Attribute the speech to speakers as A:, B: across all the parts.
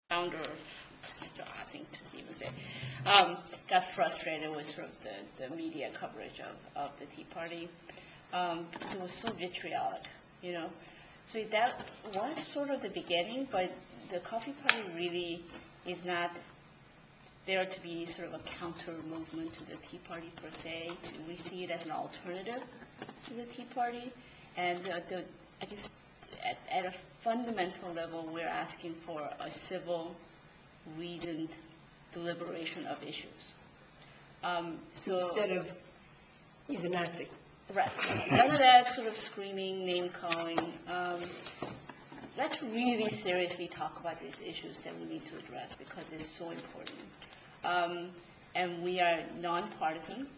A: founder, I think to even say, got frustrated with sort of the media coverage of the Tea Party. Because it was so vitriolic, you know. So that was sort of the beginning, but the Coffee Party really is not there to be sort of a counter movement to the Tea Party per se. We see it as an alternative to the Tea Party, and I guess at a fundamental level, we're asking for a civil, reasoned deliberation of issues. So
B: instead of he's a Nazi.
A: Right. None of that sort of screaming, name-calling. Let's really seriously talk about these issues that we need to address because it's so important. And we are nonpartisan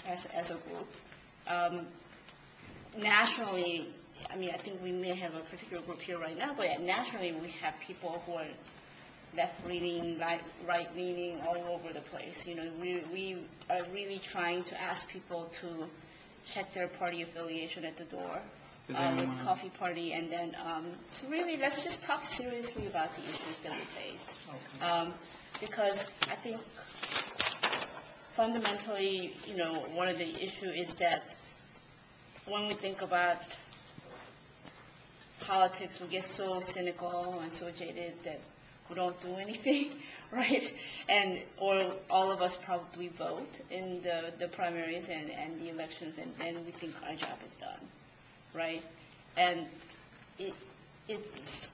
A: as a group. Nationally, I mean, I think we may have a particular group here right now, but nationally we have people who are left-leaning, right-leaning, all over the place. You know, we are really trying to ask people to check their party affiliation at the door with Coffee Party, and then to really let's just talk seriously about the issues that we face. Okay. Because I think fundamentally, you know, one of the issues is that when we think about politics, we get so cynical and so jaded that we don't do anything, right? Or all of us probably vote in the primaries and the elections, and then we think our job is done, right? And it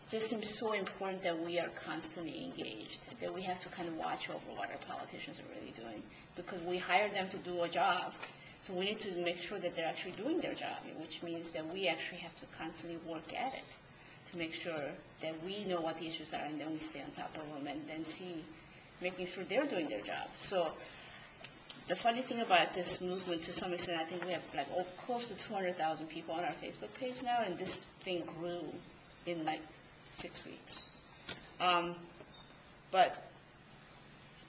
A: just seems so important that we are constantly engaged, that we have to kind of watch over what our politicians are really doing, because we hire them to do a job, so we need to make sure that they're actually doing their job, which means that we actually have to constantly work at it to make sure that we know what the issues are, and then we stay on top of them and then making sure they're doing their job. So the funny thing about this movement, to some extent, I think we have like close to 200,000 people on our Facebook page now, and this thing grew in like 6 weeks. But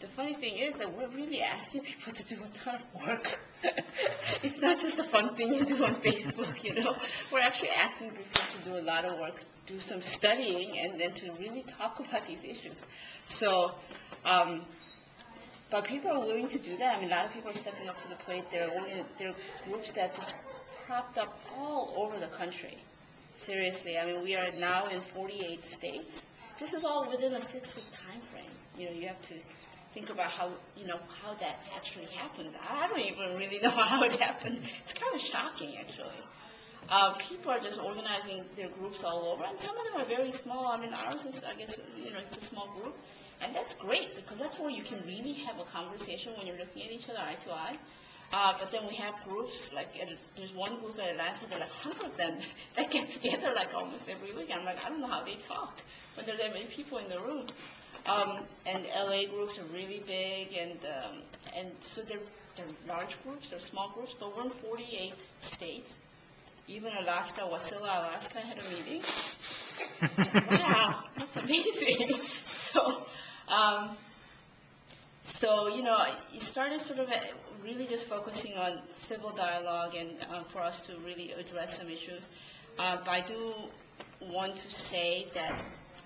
A: the funny thing is that we're really asking people to do a ton of work. It's not just a fun thing you do on Facebook, you know. We're actually asking people to do a lot of work, do some studying, and then to really talk about these issues. So, but people are willing to do that. I mean, a lot of people are stepping up to the plate. There are groups that just propped up all over the country. Seriously, I mean, we are now in 48 states. This is all within a 6-week time frame. You know, you have to think about how that actually happened. I don't even really know how it happened. It's kind of shocking, actually. People are just organizing their groups all over, and some of them are very small. I mean, ours is, I guess, you know, it's a small group, and that's great because that's where you can really have a conversation when you're looking at each other eye to eye. But then we have groups, like there's one group at Atlanta, there are like 100 of them that get together like almost every week. I'm like, I don't know how they talk when there are that many people in the room. And LA groups are really big, and so they're large groups, they're small groups, but we're in 48 states. Even Alaska, Wasilla, Alaska had a meeting. Wow, that's amazing. So you know, it started sort of really just focusing on civil dialogue and for us to really address some issues. But I do want to say that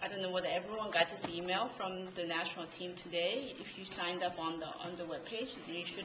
A: I don't know whether everyone got this email from the national team today. If you signed up on the webpage, you should